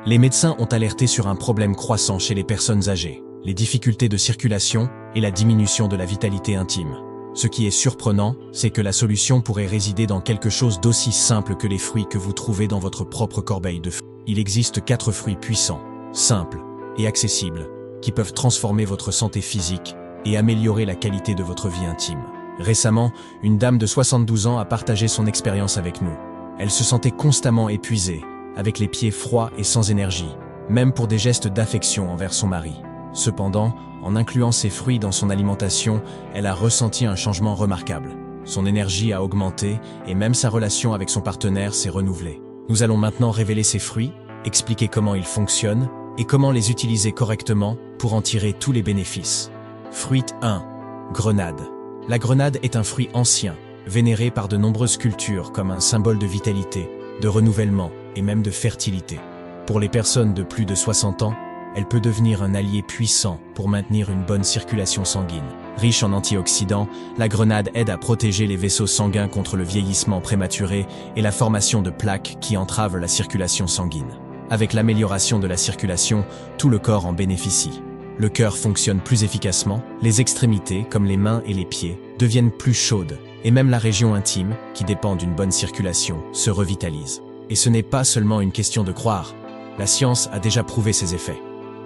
Les médecins ont alerté sur un problème croissant chez les personnes âgées, les difficultés de circulation et la diminution de la vitalité intime. Ce qui est surprenant, c'est que la solution pourrait résider dans quelque chose d'aussi simple que les fruits que vous trouvez dans votre propre corbeille de fruits. Il existe 4 fruits puissants, simples et accessibles, qui peuvent transformer votre santé physique et améliorer la qualité de votre vie intime. Récemment, une dame de 72 ans a partagé son expérience avec nous. Elle se sentait constamment épuisée, avec les pieds froids et sans énergie, même pour des gestes d'affection envers son mari. Cependant, en incluant ces fruits dans son alimentation, elle a ressenti un changement remarquable. Son énergie a augmenté et même sa relation avec son partenaire s'est renouvelée. Nous allons maintenant révéler ces fruits, expliquer comment ils fonctionnent et comment les utiliser correctement pour en tirer tous les bénéfices. Fruit 1. Grenade. La grenade est un fruit ancien, vénéré par de nombreuses cultures comme un symbole de vitalité, de renouvellement et même de fertilité. Pour les personnes de plus de 60 ans, elle peut devenir un allié puissant pour maintenir une bonne circulation sanguine. Riche en antioxydants, la grenade aide à protéger les vaisseaux sanguins contre le vieillissement prématuré et la formation de plaques qui entravent la circulation sanguine. Avec l'amélioration de la circulation, tout le corps en bénéficie. Le cœur fonctionne plus efficacement, les extrémités, comme les mains et les pieds, deviennent plus chaudes, et même la région intime, qui dépend d'une bonne circulation, se revitalise. Et ce n'est pas seulement une question de croire. La science a déjà prouvé ses effets.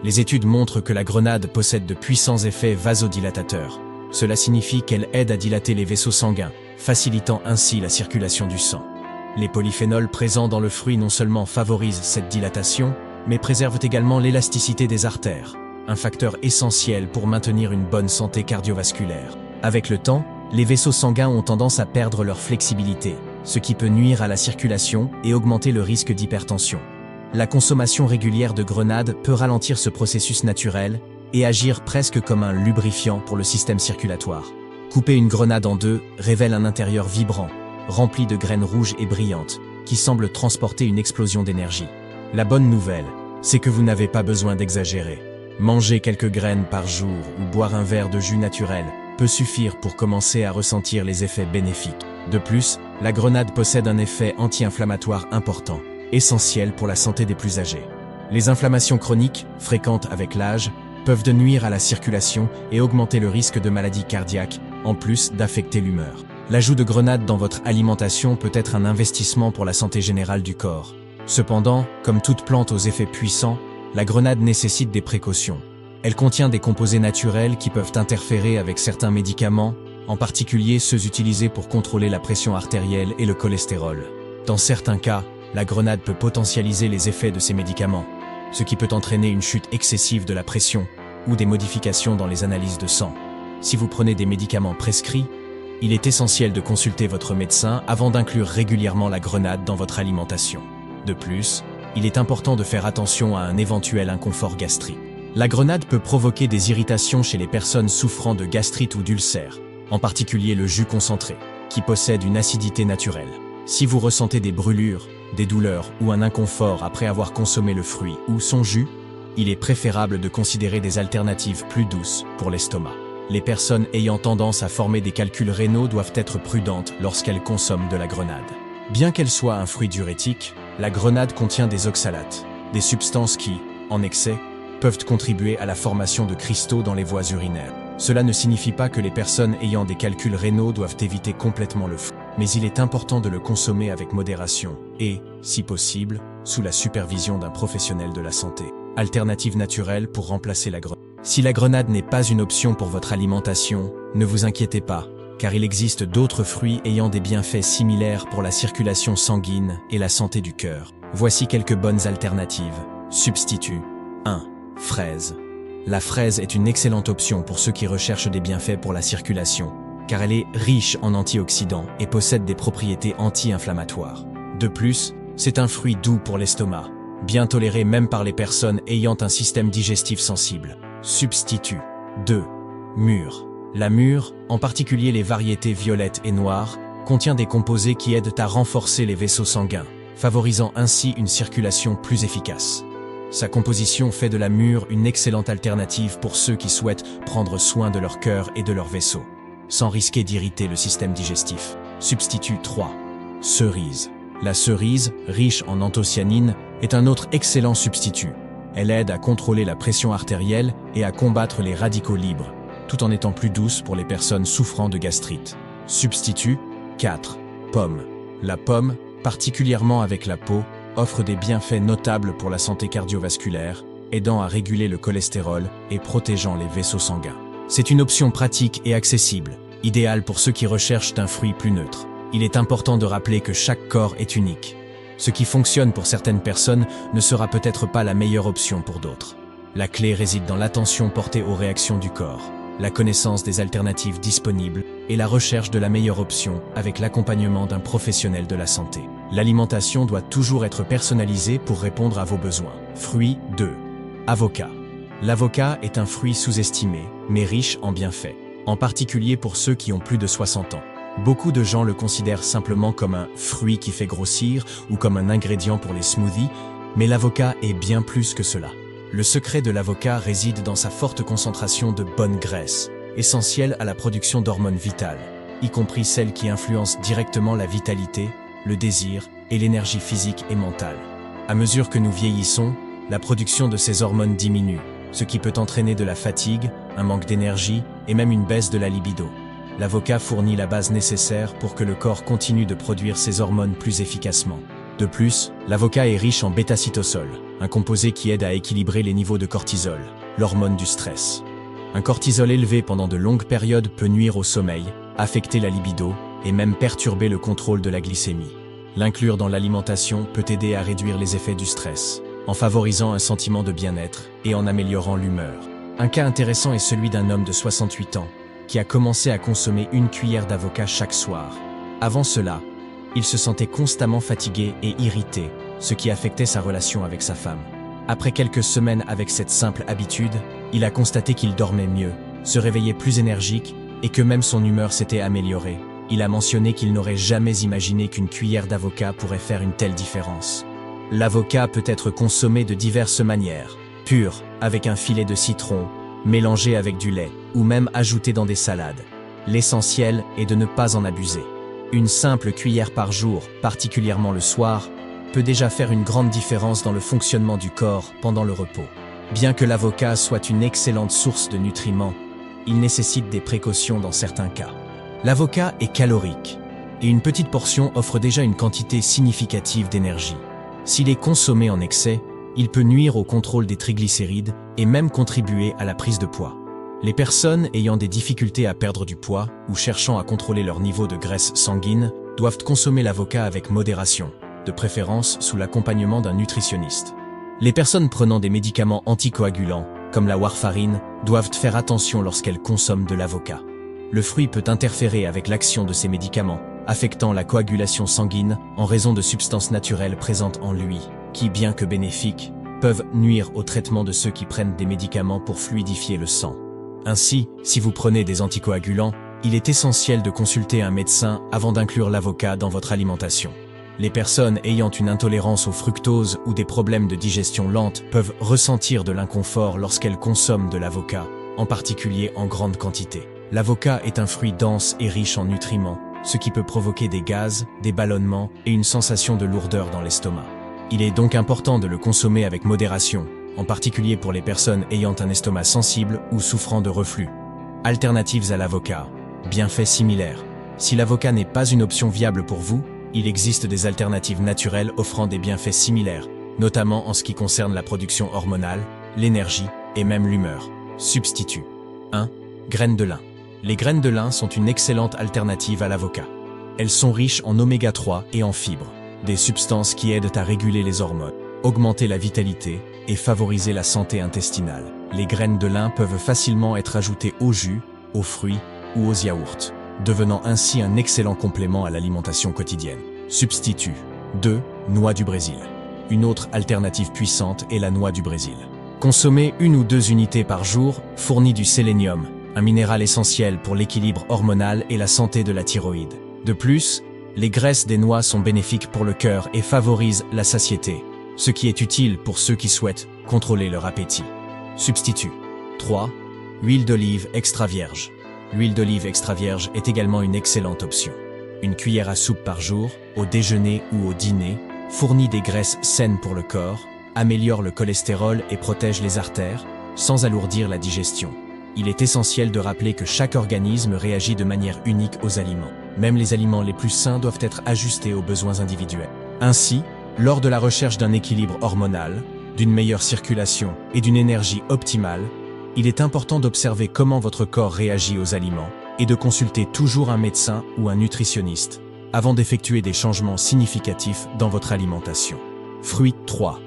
Les études montrent que la grenade possède de puissants effets vasodilatateurs. Cela signifie qu'elle aide à dilater les vaisseaux sanguins, facilitant ainsi la circulation du sang. Les polyphénols présents dans le fruit non seulement favorisent cette dilatation, mais préservent également l'élasticité des artères, un facteur essentiel pour maintenir une bonne santé cardiovasculaire. Avec le temps, les vaisseaux sanguins ont tendance à perdre leur flexibilité, ce qui peut nuire à la circulation et augmenter le risque d'hypertension. La consommation régulière de grenade peut ralentir ce processus naturel et agir presque comme un lubrifiant pour le système circulatoire. Couper une grenade en deux révèle un intérieur vibrant, rempli de graines rouges et brillantes, qui semblent transporter une explosion d'énergie. La bonne nouvelle, c'est que vous n'avez pas besoin d'exagérer. Manger quelques graines par jour ou boire un verre de jus naturel peut suffire pour commencer à ressentir les effets bénéfiques. De plus, la grenade possède un effet anti-inflammatoire important, essentiel pour la santé des plus âgés. Les inflammations chroniques, fréquentes avec l'âge, peuvent nuire à la circulation et augmenter le risque de maladies cardiaques, en plus d'affecter l'humeur. L'ajout de grenade dans votre alimentation peut être un investissement pour la santé générale du corps. Cependant, comme toute plante aux effets puissants, la grenade nécessite des précautions. Elle contient des composés naturels qui peuvent interférer avec certains médicaments, en particulier ceux utilisés pour contrôler la pression artérielle et le cholestérol. Dans certains cas, la grenade peut potentialiser les effets de ces médicaments, ce qui peut entraîner une chute excessive de la pression ou des modifications dans les analyses de sang. Si vous prenez des médicaments prescrits, il est essentiel de consulter votre médecin avant d'inclure régulièrement la grenade dans votre alimentation. De plus, il est important de faire attention à un éventuel inconfort gastrique. La grenade peut provoquer des irritations chez les personnes souffrant de gastrite ou d'ulcères, en particulier le jus concentré, qui possède une acidité naturelle. Si vous ressentez des brûlures, des douleurs ou un inconfort après avoir consommé le fruit ou son jus, il est préférable de considérer des alternatives plus douces pour l'estomac. Les personnes ayant tendance à former des calculs rénaux doivent être prudentes lorsqu'elles consomment de la grenade. Bien qu'elle soit un fruit diurétique, la grenade contient des oxalates, des substances qui, en excès, peuvent contribuer à la formation de cristaux dans les voies urinaires. Cela ne signifie pas que les personnes ayant des calculs rénaux doivent éviter complètement le fruit, mais il est important de le consommer avec modération et, si possible, sous la supervision d'un professionnel de la santé. Alternative naturelle pour remplacer la grenade. Si la grenade n'est pas une option pour votre alimentation, ne vous inquiétez pas, car il existe d'autres fruits ayant des bienfaits similaires pour la circulation sanguine et la santé du cœur. Voici quelques bonnes alternatives. Substituts. 1. Fraise. La fraise est une excellente option pour ceux qui recherchent des bienfaits pour la circulation, car elle est riche en antioxydants et possède des propriétés anti-inflammatoires. De plus, c'est un fruit doux pour l'estomac, bien toléré même par les personnes ayant un système digestif sensible. Substitut. 2. Mûre. La mûre, en particulier les variétés violettes et noires, contient des composés qui aident à renforcer les vaisseaux sanguins, favorisant ainsi une circulation plus efficace. Sa composition fait de la mûre une excellente alternative pour ceux qui souhaitent prendre soin de leur cœur et de leurs vaisseaux, sans risquer d'irriter le système digestif. Substitut 3. Cerise. La cerise, riche en anthocyanine, est un autre excellent substitut. Elle aide à contrôler la pression artérielle et à combattre les radicaux libres, tout en étant plus douce pour les personnes souffrant de gastrite. Substitut 4. Pomme. La pomme, particulièrement avec la peau, offre des bienfaits notables pour la santé cardiovasculaire, aidant à réguler le cholestérol et protégeant les vaisseaux sanguins. C'est une option pratique et accessible, idéale pour ceux qui recherchent un fruit plus neutre. Il est important de rappeler que chaque corps est unique. Ce qui fonctionne pour certaines personnes ne sera peut-être pas la meilleure option pour d'autres. La clé réside dans l'attention portée aux réactions du corps, la connaissance des alternatives disponibles et la recherche de la meilleure option avec l'accompagnement d'un professionnel de la santé. L'alimentation doit toujours être personnalisée pour répondre à vos besoins. Fruits 2. Avocat. L'avocat est un fruit sous-estimé, mais riche en bienfaits, en particulier pour ceux qui ont plus de 60 ans. Beaucoup de gens le considèrent simplement comme un fruit qui fait grossir ou comme un ingrédient pour les smoothies, mais l'avocat est bien plus que cela. Le secret de l'avocat réside dans sa forte concentration de bonne graisse, essentielle à la production d'hormones vitales, y compris celles qui influencent directement la vitalité, le désir et l'énergie physique et mentale. À mesure que nous vieillissons, la production de ces hormones diminue, ce qui peut entraîner de la fatigue, un manque d'énergie et même une baisse de la libido. L'avocat fournit la base nécessaire pour que le corps continue de produire ces hormones plus efficacement. De plus, l'avocat est riche en bêta-cytosol, un composé qui aide à équilibrer les niveaux de cortisol, l'hormone du stress. Un cortisol élevé pendant de longues périodes peut nuire au sommeil, affecter la libido et même perturber le contrôle de la glycémie. L'inclure dans l'alimentation peut aider à réduire les effets du stress, en favorisant un sentiment de bien-être et en améliorant l'humeur. Un cas intéressant est celui d'un homme de 68 ans, qui a commencé à consommer une cuillère d'avocat chaque soir. Avant cela, il se sentait constamment fatigué et irrité, ce qui affectait sa relation avec sa femme. Après quelques semaines avec cette simple habitude, il a constaté qu'il dormait mieux, se réveillait plus énergique et que même son humeur s'était améliorée. Il a mentionné qu'il n'aurait jamais imaginé qu'une cuillère d'avocat pourrait faire une telle différence. L'avocat peut être consommé de diverses manières. Pur, avec un filet de citron, mélangé avec du lait, ou même ajouté dans des salades. L'essentiel est de ne pas en abuser. Une simple cuillère par jour, particulièrement le soir, peut déjà faire une grande différence dans le fonctionnement du corps pendant le repos. Bien que l'avocat soit une excellente source de nutriments, il nécessite des précautions dans certains cas. L'avocat est calorique, et une petite portion offre déjà une quantité significative d'énergie. S'il est consommé en excès, il peut nuire au contrôle des triglycérides et même contribuer à la prise de poids. Les personnes ayant des difficultés à perdre du poids ou cherchant à contrôler leur niveau de graisse sanguine doivent consommer l'avocat avec modération, de préférence sous l'accompagnement d'un nutritionniste. Les personnes prenant des médicaments anticoagulants, comme la warfarine, doivent faire attention lorsqu'elles consomment de l'avocat. Le fruit peut interférer avec l'action de ces médicaments, affectant la coagulation sanguine en raison de substances naturelles présentes en lui, qui, bien que bénéfiques, peuvent nuire au traitement de ceux qui prennent des médicaments pour fluidifier le sang. Ainsi, si vous prenez des anticoagulants, il est essentiel de consulter un médecin avant d'inclure l'avocat dans votre alimentation. Les personnes ayant une intolérance au fructose ou des problèmes de digestion lente peuvent ressentir de l'inconfort lorsqu'elles consomment de l'avocat, en particulier en grande quantité. L'avocat est un fruit dense et riche en nutriments, ce qui peut provoquer des gaz, des ballonnements et une sensation de lourdeur dans l'estomac. Il est donc important de le consommer avec modération, en particulier pour les personnes ayant un estomac sensible ou souffrant de reflux. Alternatives à l'avocat. Bienfaits similaires. Si l'avocat n'est pas une option viable pour vous, il existe des alternatives naturelles offrant des bienfaits similaires, notamment en ce qui concerne la production hormonale, l'énergie et même l'humeur. Substitut. 1. Graines de lin. Les graines de lin sont une excellente alternative à l'avocat. Elles sont riches en oméga 3 et en fibres, des substances qui aident à réguler les hormones, augmenter la vitalité et favoriser la santé intestinale. Les graines de lin peuvent facilement être ajoutées au jus, aux fruits ou aux yaourts, devenant ainsi un excellent complément à l'alimentation quotidienne. Substitut. 2. Noix du Brésil. Une autre alternative puissante est la noix du Brésil. Consommer 1 ou 2 unités par jour fournit du sélénium, un minéral essentiel pour l'équilibre hormonal et la santé de la thyroïde. De plus, les graisses des noix sont bénéfiques pour le cœur et favorisent la satiété, ce qui est utile pour ceux qui souhaitent contrôler leur appétit. Substitut. 3. Huile d'olive extra vierge. L'huile d'olive extra vierge est également une excellente option. une cuillère à soupe par jour, au déjeuner ou au dîner, fournit des graisses saines pour le corps, améliore le cholestérol et protège les artères, sans alourdir la digestion. Il est essentiel de rappeler que chaque organisme réagit de manière unique aux aliments. Même les aliments les plus sains doivent être ajustés aux besoins individuels. Ainsi, lors de la recherche d'un équilibre hormonal, d'une meilleure circulation et d'une énergie optimale, il est important d'observer comment votre corps réagit aux aliments et de consulter toujours un médecin ou un nutritionniste avant d'effectuer des changements significatifs dans votre alimentation. Fruit 3.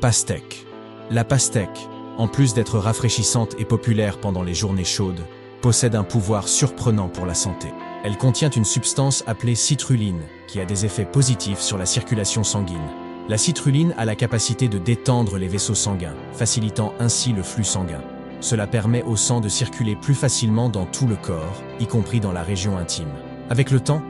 Pastèque. La pastèque, en plus d'être rafraîchissante et populaire pendant les journées chaudes, possède un pouvoir surprenant pour la santé. Elle contient une substance appelée citruline, qui a des effets positifs sur la circulation sanguine. La citruline a la capacité de détendre les vaisseaux sanguins, facilitant ainsi le flux sanguin. Cela permet au sang de circuler plus facilement dans tout le corps, y compris dans la région intime. Avec le temps,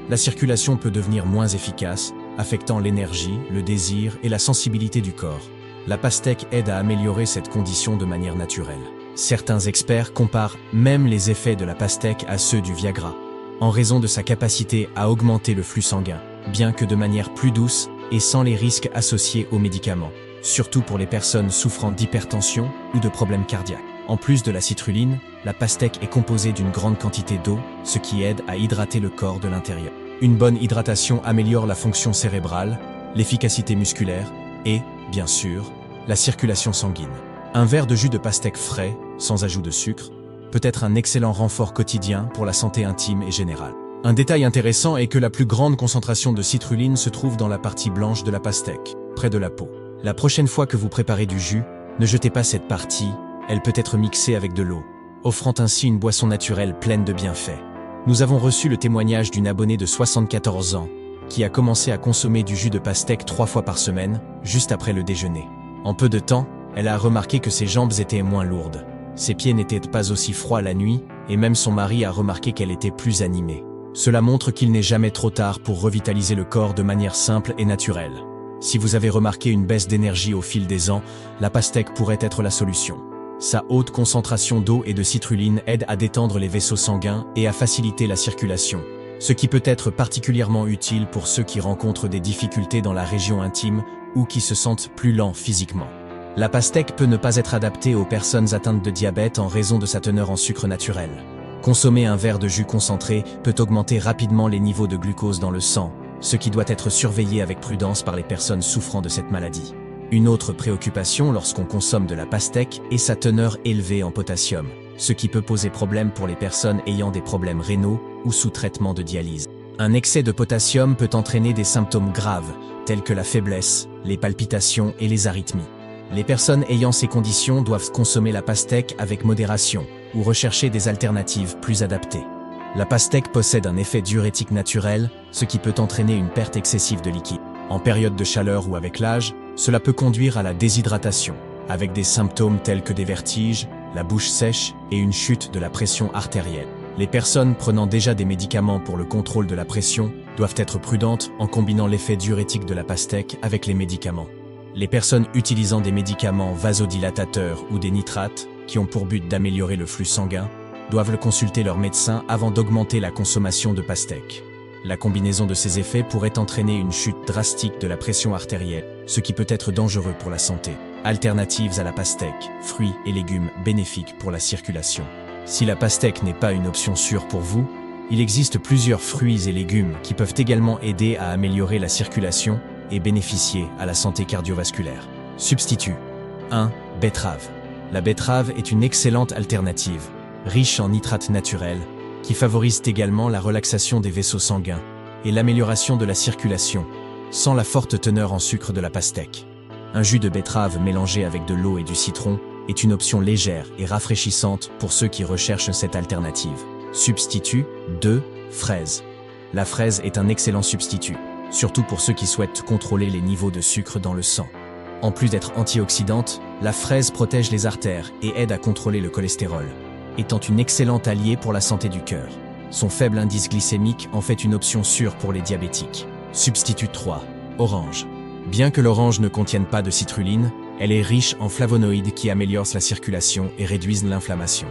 la circulation peut devenir moins efficace, affectant l'énergie, le désir et la sensibilité du corps. La pastèque aide à améliorer cette condition de manière naturelle. Certains experts comparent même les effets de la pastèque à ceux du Viagra, en raison de sa capacité à augmenter le flux sanguin, bien que de manière plus douce et sans les risques associés aux médicaments, surtout pour les personnes souffrant d'hypertension ou de problèmes cardiaques. En plus de la citruline, la pastèque est composée d'une grande quantité d'eau, ce qui aide à hydrater le corps de l'intérieur. Une bonne hydratation améliore la fonction cérébrale, l'efficacité musculaire et, bien sûr, la circulation sanguine. Un verre de jus de pastèque frais, sans ajout de sucre, peut être un excellent renfort quotidien pour la santé intime et générale. Un détail intéressant est que la plus grande concentration de citruline se trouve dans la partie blanche de la pastèque, près de la peau. La prochaine fois que vous préparez du jus, ne jetez pas cette partie, elle peut être mixée avec de l'eau, offrant ainsi une boisson naturelle pleine de bienfaits. Nous avons reçu le témoignage d'une abonnée de 74 ans, qui a commencé à consommer du jus de pastèque 3 fois par semaine, juste après le déjeuner. En peu de temps, elle a remarqué que ses jambes étaient moins lourdes. Ses pieds n'étaient pas aussi froids la nuit, et même son mari a remarqué qu'elle était plus animée. Cela montre qu'il n'est jamais trop tard pour revitaliser le corps de manière simple et naturelle. Si vous avez remarqué une baisse d'énergie au fil des ans, la pastèque pourrait être la solution. Sa haute concentration d'eau et de citruline aide à détendre les vaisseaux sanguins et à faciliter la circulation, ce qui peut être particulièrement utile pour ceux qui rencontrent des difficultés dans la région intime ou qui se sentent plus lents physiquement. La pastèque peut ne pas être adaptée aux personnes atteintes de diabète en raison de sa teneur en sucre naturel. Consommer un verre de jus concentré peut augmenter rapidement les niveaux de glucose dans le sang, ce qui doit être surveillé avec prudence par les personnes souffrant de cette maladie. Une autre préoccupation lorsqu'on consomme de la pastèque est sa teneur élevée en potassium, ce qui peut poser problème pour les personnes ayant des problèmes rénaux ou sous traitement de dialyse. Un excès de potassium peut entraîner des symptômes graves, tels que la faiblesse, les palpitations et les arythmies. Les personnes ayant ces conditions doivent consommer la pastèque avec modération ou rechercher des alternatives plus adaptées. La pastèque possède un effet diurétique naturel, ce qui peut entraîner une perte excessive de liquide. En période de chaleur ou avec l'âge, cela peut conduire à la déshydratation, avec des symptômes tels que des vertiges, la bouche sèche et une chute de la pression artérielle. Les personnes prenant déjà des médicaments pour le contrôle de la pression doivent être prudentes en combinant l'effet diurétique de la pastèque avec les médicaments. Les personnes utilisant des médicaments vasodilatateurs ou des nitrates, qui ont pour but d'améliorer le flux sanguin, doivent consulter leur médecin avant d'augmenter la consommation de pastèque. La combinaison de ces effets pourrait entraîner une chute drastique de la pression artérielle, ce qui peut être dangereux pour la santé. Alternatives à la pastèque, fruits et légumes bénéfiques pour la circulation. Si la pastèque n'est pas une option sûre pour vous, il existe plusieurs fruits et légumes qui peuvent également aider à améliorer la circulation et bénéficier à la santé cardiovasculaire. Substitut 1. Betterave. La betterave est une excellente alternative, riche en nitrates naturels, qui favorisent également la relaxation des vaisseaux sanguins et l'amélioration de la circulation, sans la forte teneur en sucre de la pastèque. Un jus de betterave mélangé avec de l'eau et du citron est une option légère et rafraîchissante pour ceux qui recherchent cette alternative. Substitut 2. Fraise. La fraise est un excellent substitut, surtout pour ceux qui souhaitent contrôler les niveaux de sucre dans le sang. En plus d'être antioxydante, la fraise protège les artères et aide à contrôler le cholestérol, étant une excellente alliée pour la santé du cœur. Son faible indice glycémique en fait une option sûre pour les diabétiques. Substitut 3. Orange. Bien que l'orange ne contienne pas de citruline, elle est riche en flavonoïdes qui améliorent la circulation et réduisent l'inflammation.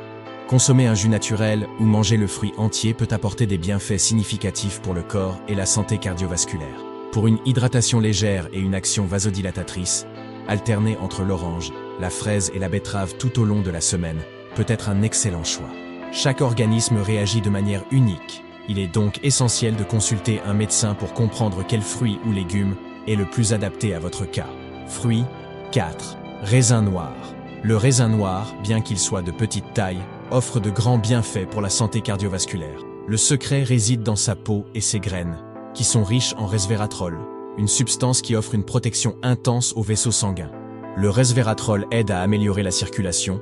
Consommer un jus naturel ou manger le fruit entier peut apporter des bienfaits significatifs pour le corps et la santé cardiovasculaire. Pour une hydratation légère et une action vasodilatatrice, alterner entre l'orange, la fraise et la betterave tout au long de la semaine peut être un excellent choix. Chaque organisme réagit de manière unique. Il est donc essentiel de consulter un médecin pour comprendre quel fruit ou légume est le plus adapté à votre cas. Fruits. 4. Raisin noir. Le raisin noir, bien qu'il soit de petite taille, offre de grands bienfaits pour la santé cardiovasculaire. Le secret réside dans sa peau et ses graines, qui sont riches en resveratrol, une substance qui offre une protection intense aux vaisseaux sanguins. Le resveratrol aide à améliorer la circulation,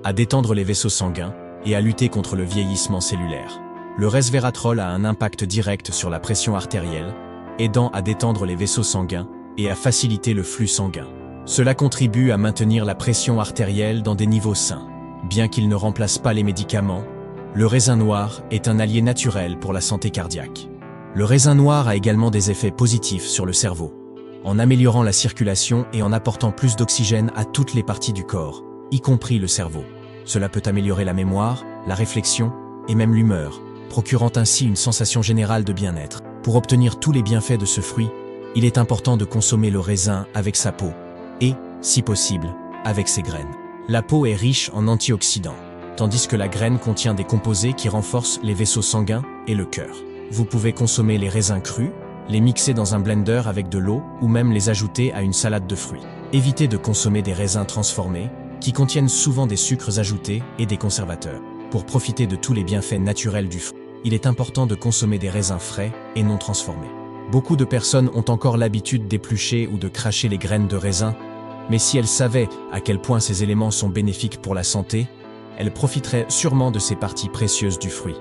à détendre les vaisseaux sanguins et à lutter contre le vieillissement cellulaire. Le resveratrol a un impact direct sur la pression artérielle, aidant à détendre les vaisseaux sanguins et à faciliter le flux sanguin. Cela contribue à maintenir la pression artérielle dans des niveaux sains. Bien qu'il ne remplace pas les médicaments, le raisin noir est un allié naturel pour la santé cardiaque. Le raisin noir a également des effets positifs sur le cerveau, en améliorant la circulation et en apportant plus d'oxygène à toutes les parties du corps, y compris le cerveau. Cela peut améliorer la mémoire, la réflexion et même l'humeur, procurant ainsi une sensation générale de bien-être. Pour obtenir tous les bienfaits de ce fruit, il est important de consommer le raisin avec sa peau et, si possible, avec ses graines. La peau est riche en antioxydants, tandis que la graine contient des composés qui renforcent les vaisseaux sanguins et le cœur. Vous pouvez consommer les raisins crus, les mixer dans un blender avec de l'eau ou même les ajouter à une salade de fruits. Évitez de consommer des raisins transformés, qui contiennent souvent des sucres ajoutés et des conservateurs. Pour profiter de tous les bienfaits naturels du fruit, il est important de consommer des raisins frais et non transformés. Beaucoup de personnes ont encore l'habitude d'éplucher ou de cracher les graines de raisin, mais si elles savaient à quel point ces éléments sont bénéfiques pour la santé, elles profiteraient sûrement de ces parties précieuses du fruit.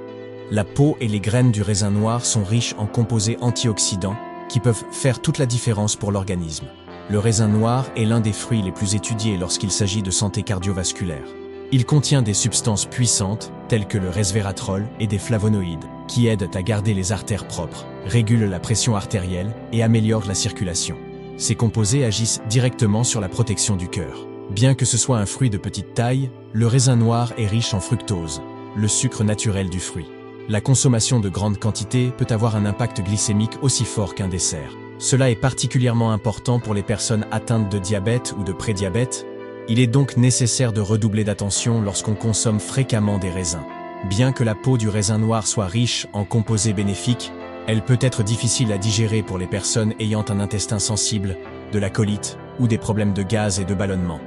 La peau et les graines du raisin noir sont riches en composés antioxydants qui peuvent faire toute la différence pour l'organisme. Le raisin noir est l'un des fruits les plus étudiés lorsqu'il s'agit de santé cardiovasculaire. Il contient des substances puissantes, telles que le resveratrol et des flavonoïdes, qui aident à garder les artères propres, régulent la pression artérielle et améliorent la circulation. Ces composés agissent directement sur la protection du cœur. Bien que ce soit un fruit de petite taille, le raisin noir est riche en fructose, le sucre naturel du fruit. La consommation de grandes quantités peut avoir un impact glycémique aussi fort qu'un dessert. Cela est particulièrement important pour les personnes atteintes de diabète ou de prédiabète. Il est donc nécessaire de redoubler d'attention lorsqu'on consomme fréquemment des raisins. Bien que la peau du raisin noir soit riche en composés bénéfiques, elle peut être difficile à digérer pour les personnes ayant un intestin sensible, de la colite ou des problèmes de gaz et de ballonnement.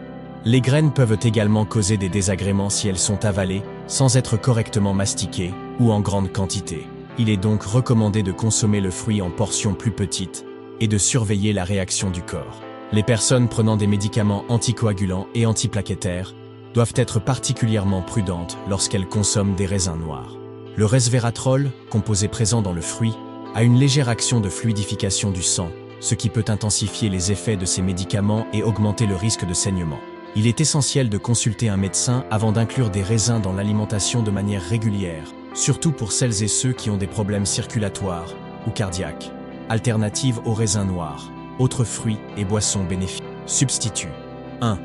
Les graines peuvent également causer des désagréments si elles sont avalées, sans être correctement mastiquées ou en grande quantité. Il est donc recommandé de consommer le fruit en portions plus petites et de surveiller la réaction du corps. Les personnes prenant des médicaments anticoagulants et antiplaquettaires doivent être particulièrement prudentes lorsqu'elles consomment des raisins noirs. Le resveratrol, composé présent dans le fruit, a une légère action de fluidification du sang, ce qui peut intensifier les effets de ces médicaments et augmenter le risque de saignement. Il est essentiel de consulter un médecin avant d'inclure des raisins dans l'alimentation de manière régulière, surtout pour celles et ceux qui ont des problèmes circulatoires ou cardiaques. Alternative aux raisins noirs. Autres fruits et boissons bénéfiques. Substituts. 1.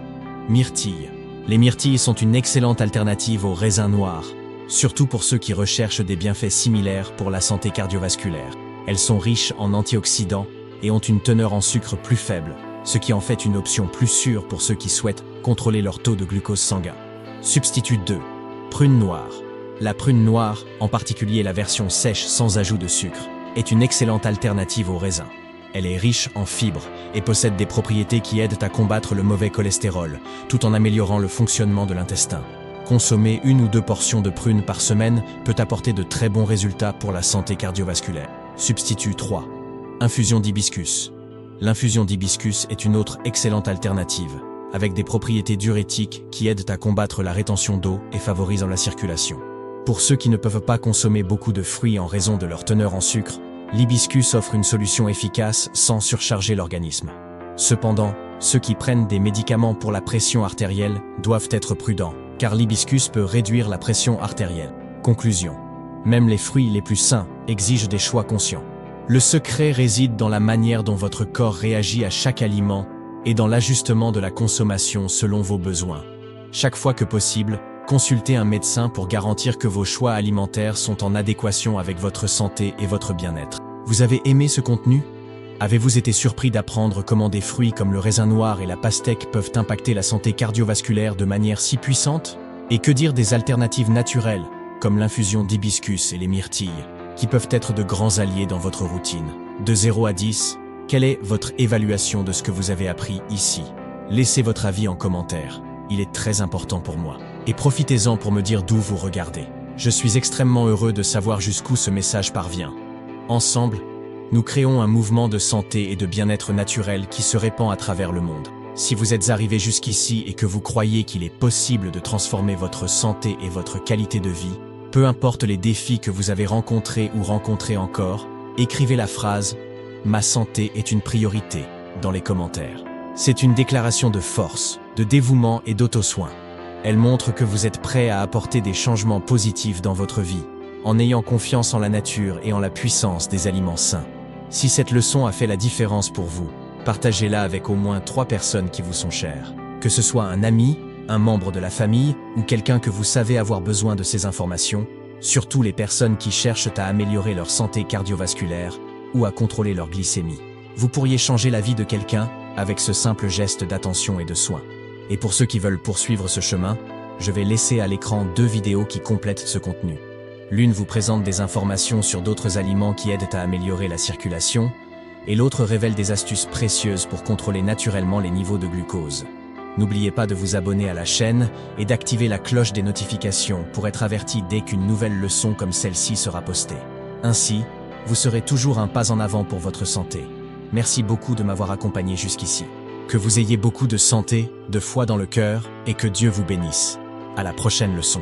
Myrtilles. Les myrtilles sont une excellente alternative aux raisins noirs, surtout pour ceux qui recherchent des bienfaits similaires pour la santé cardiovasculaire. Elles sont riches en antioxydants et ont une teneur en sucre plus faible, ce qui en fait une option plus sûre pour ceux qui souhaitent contrôler leur taux de glucose sanguin. Substitut 2. Prune noire. La prune noire, en particulier la version sèche sans ajout de sucre, est une excellente alternative aux raisins. Elle est riche en fibres et possède des propriétés qui aident à combattre le mauvais cholestérol, tout en améliorant le fonctionnement de l'intestin. Consommer 1 ou 2 portions de prunes par semaine peut apporter de très bons résultats pour la santé cardiovasculaire. Substitut 3. Infusion d'hibiscus. L'infusion d'hibiscus est une autre excellente alternative, avec des propriétés diurétiques qui aident à combattre la rétention d'eau et favorisant la circulation. Pour ceux qui ne peuvent pas consommer beaucoup de fruits en raison de leur teneur en sucre, l'hibiscus offre une solution efficace sans surcharger l'organisme. Cependant, ceux qui prennent des médicaments pour la pression artérielle doivent être prudents, car l'hibiscus peut réduire la pression artérielle. Conclusion. Même les fruits les plus sains exigent des choix conscients. Le secret réside dans la manière dont votre corps réagit à chaque aliment et dans l'ajustement de la consommation selon vos besoins. Chaque fois que possible, consulter un médecin pour garantir que vos choix alimentaires sont en adéquation avec votre santé et votre bien-être. Vous avez aimé ce contenu? Avez-vous été surpris d'apprendre comment des fruits comme le raisin noir et la pastèque peuvent impacter la santé cardiovasculaire de manière si puissante? Et que dire des alternatives naturelles, comme l'infusion d'hibiscus et les myrtilles, qui peuvent être de grands alliés dans votre routine? De 0 à 10, quelle est votre évaluation de ce que vous avez appris ici? Laissez votre avis en commentaire, il est très important pour moi. Et profitez-en pour me dire d'où vous regardez. Je suis extrêmement heureux de savoir jusqu'où ce message parvient. Ensemble, nous créons un mouvement de santé et de bien-être naturel qui se répand à travers le monde. Si vous êtes arrivé jusqu'ici et que vous croyez qu'il est possible de transformer votre santé et votre qualité de vie, peu importe les défis que vous avez rencontrés ou rencontrés encore, écrivez la phrase « Ma santé est une priorité » dans les commentaires. C'est une déclaration de force, de dévouement et d'auto-soin. Elle montre que vous êtes prêt à apporter des changements positifs dans votre vie, en ayant confiance en la nature et en la puissance des aliments sains. Si cette leçon a fait la différence pour vous, partagez-la avec au moins 3 personnes qui vous sont chères. Que ce soit un ami, un membre de la famille ou quelqu'un que vous savez avoir besoin de ces informations, surtout les personnes qui cherchent à améliorer leur santé cardiovasculaire ou à contrôler leur glycémie. Vous pourriez changer la vie de quelqu'un avec ce simple geste d'attention et de soin. Et pour ceux qui veulent poursuivre ce chemin, je vais laisser à l'écran 2 vidéos qui complètent ce contenu. L'une vous présente des informations sur d'autres aliments qui aident à améliorer la circulation, et l'autre révèle des astuces précieuses pour contrôler naturellement les niveaux de glucose. N'oubliez pas de vous abonner à la chaîne et d'activer la cloche des notifications pour être averti dès qu'une nouvelle leçon comme celle-ci sera postée. Ainsi, vous serez toujours un pas en avant pour votre santé. Merci beaucoup de m'avoir accompagné jusqu'ici. Que vous ayez beaucoup de santé, de foi dans le cœur et que Dieu vous bénisse. À la prochaine leçon.